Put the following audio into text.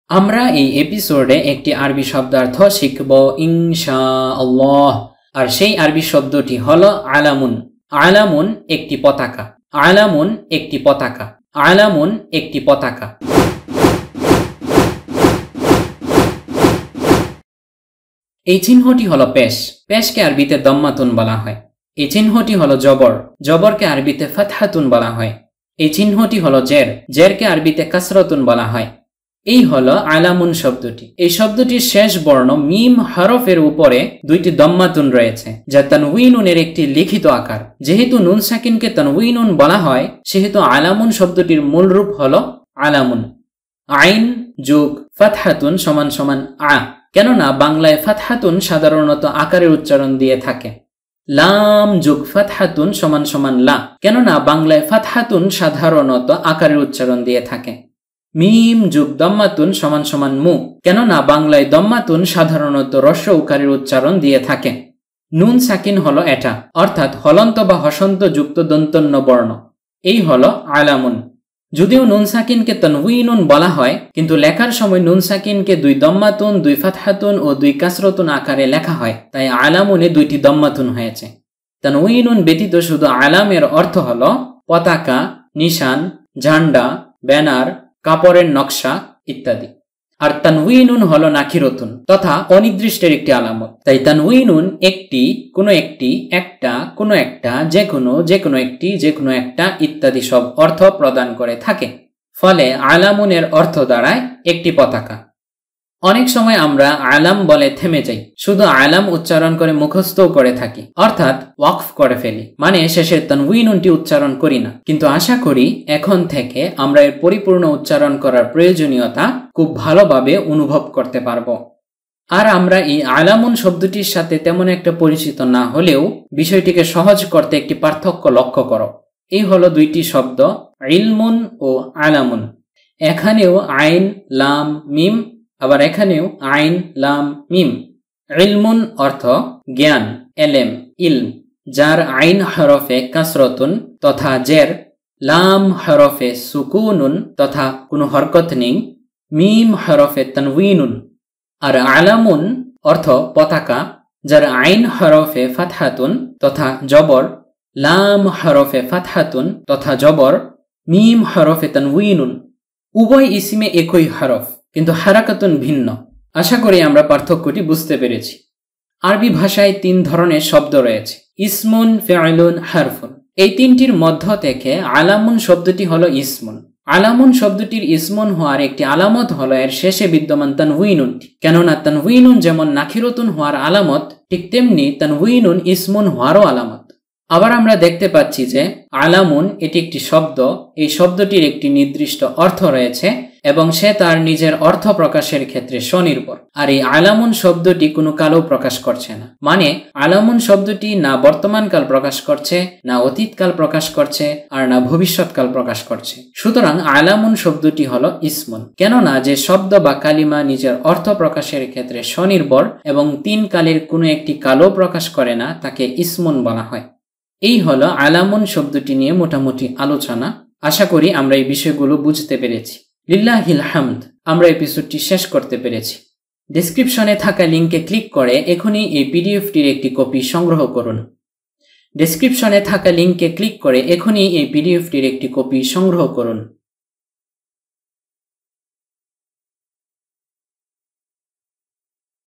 আমরা এই এপিসোডে একটি আরবি শব্দার্থ শিখব ইনশাআল্লাহ। আর সেই আরবি শব্দটি হলো আলামুন। আলামুন একটি পতাকা। আলামুন একটি পতাকা। আলামুন একটি পতাকা। এই চিহ্নটি হলো পেশ। পেশকে আরবিতে দম্মাতুন বলা হয়। এই চিহ্নটি হলো জবর। জবরকে আরবিতে ফাতহাতুন বলা হয়। এই চিহ্নটি হলো জের। জেরকে আরবিতে কাসরাতুন বলা হয়। এই হলো আলামুন শব্দটি। এই শব্দটির শেষ বর্ণ মিম হরফের উপরে দুইটি দম্মাতুন রয়েছে, যা তানউইনুনের একটি লিখিত আকার। যেহেতু নুন সাকিনকে তানউইনুন বলা হয়, সেহেতু আলামুন শব্দটির মূল রূপ হলো আলামুন। আইন যোগ ফাতহাতুন সমান সমান আ। কেননা বাংলায় ফাতহাতুন সাধারণত আকারের উচ্চারণ দিয়ে থাকে। লাম যোগ ফাতহাতুন সমান সমান লা। কেননা বাংলায় ফাতহাতুন সাধারণত আকারের উচ্চারণ দিয়ে থাকে। মিম যোগ দম্মাতুন সমান সমান মু। কেননা বাংলায় দম্মাতুন সাধারণত রস্ব উকারের উচ্চারণ দিয়ে থাকে। নুন সাকিন হলো এটা, অর্থাৎ হলন্ত বা হসন্ত যুক্ত দন্তন্য বর্ণ। এই হলো আলামুন। যদিও নুন সাকিনকে তানউইনুন বলা হয়, কিন্তু লেখার সময় নুন সাকিনকে দুই দম্মাতুন, দুই ফাতহাতুন ও দুই কাসরাতুন আকারে লেখা হয়, তাই আলামুনে দুইটি দম্মাতুন হয়েছে। তানউইনুন ব্যতীত শুধু আলামের অর্থ হলো পতাকা, নিশান, ঝান্ডা, ব্যানার, কাপড়ের নকশা ইত্যাদি। আর তানউইনুন হলো নাকিরতুন তথা অনির্দিষ্টের একটি আলামত। তাই তানউইনুন একটি, কোনো একটি, একটা, কোনো একটা, যে কোনো একটি, যে কোনো একটা ইত্যাদি সব অর্থ প্রদান করে থাকে। ফলে আলামুনের অর্থ দাঁড়ায় একটি পতাকা। অনেক সময় আমরা আলাম বলে থেমে যাই, শুধু আলাম উচ্চারণ করে মুখস্থও করে থাকি, অর্থাৎ ওয়াকফ করে ফেলি, মানে শেষের তানউইনুনটি উচ্চারণ করি না। কিন্তু আশা করি এখন থেকে আমরা এর পরিপূর্ণ উচ্চারণ করার প্রয়োজনীয়তা খুব ভালোভাবে অনুভব করতে পারবো। আর আমরা এই আলামুন শব্দটির সাথে তেমন একটা পরিচিত না হলেও বিষয়টিকে সহজ করতে একটি পার্থক্য লক্ষ্য করো। এই হলো দুইটি শব্দ, ইলমুন ও আলামুন। এখানেও আইন লাম মিম, আবার এখানেও আইন লাম মিম। ইলমুন অর্থ জ্ঞান, এলেম, ইলম, যার আইন হরফে কাসরতুন তথা জের, লাম হরফে সুকুনুন তথা কোনো হরকত নেই, মিম হরফে তানউইনুন। আর আলামুন অর্থ পতাকা, যার আইন হরফে ফাতহাতুন তথা জবর, লাম হরফে ফাতহাতুন তথা জবর, মিম হরফে তানউইনুন। উভয় ইসিমে একই হরফ, কিন্তু হারাকাতুন ভিন্ন। আশা করি আমরা পার্থক্যটি বুঝতে পেরেছি। আরবি ভাষায় তিন ধরনের শব্দ রয়েছে, ইসমুন, ফিআলুন, হারফুন। এই তিনটির মধ্য থেকে আলামুন শব্দটি হলো ইসমুন। আলামুন শব্দটির ইসমুন হওয়ার একটি আলামত হলো এর শেষে বিদ্যমান তানউইনুনটি। কেননা তানউইনুন যেমন নাকিরতুন হওয়ার আলামত, ঠিক তেমনি তানউইনুন ইসমুন হওয়ারও আলামত। আবার আমরা দেখতে পাচ্ছি যে আলামুন এটি একটি শব্দ, এই শব্দটির একটি নির্দিষ্ট অর্থ রয়েছে এবং সে তার নিজের অর্থ প্রকাশের ক্ষেত্রে স্বনির্ভর। আর এই আলামুন শব্দটি কোনো কালও প্রকাশ করছে না, মানে আলামুন শব্দটি না বর্তমানকাল প্রকাশ করছে, না অতীতকাল প্রকাশ করছে, আর না ভবিষ্যৎকাল প্রকাশ করছে। সুতরাং আলামুন শব্দটি হলো ইসমুন। কেননা যে শব্দ বা কালিমা নিজের অর্থ প্রকাশের ক্ষেত্রে স্বনির্ভর এবং তিন কালের কোনো একটি কালও প্রকাশ করে না, তাকে ইসমুন বলা হয়। এই হলো আলামুন শব্দটি নিয়ে মোটামুটি আলোচনা। আশা করি আমরা এই বিষয়গুলো বুঝতে পেরেছি। লিল্লাহিল হামদ, আমরা এপিসোডটি শেষ করতে পেরেছি। ডেসক্রিপশনে থাকা লিঙ্কে ক্লিক করে এখনই এই পিডিএফটির একটি কপি সংগ্রহ করুন। ডেসক্রিপশনে থাকা লিঙ্কে ক্লিক করে এখনই এই পিডিএফটির একটি কপি সংগ্রহ করুন।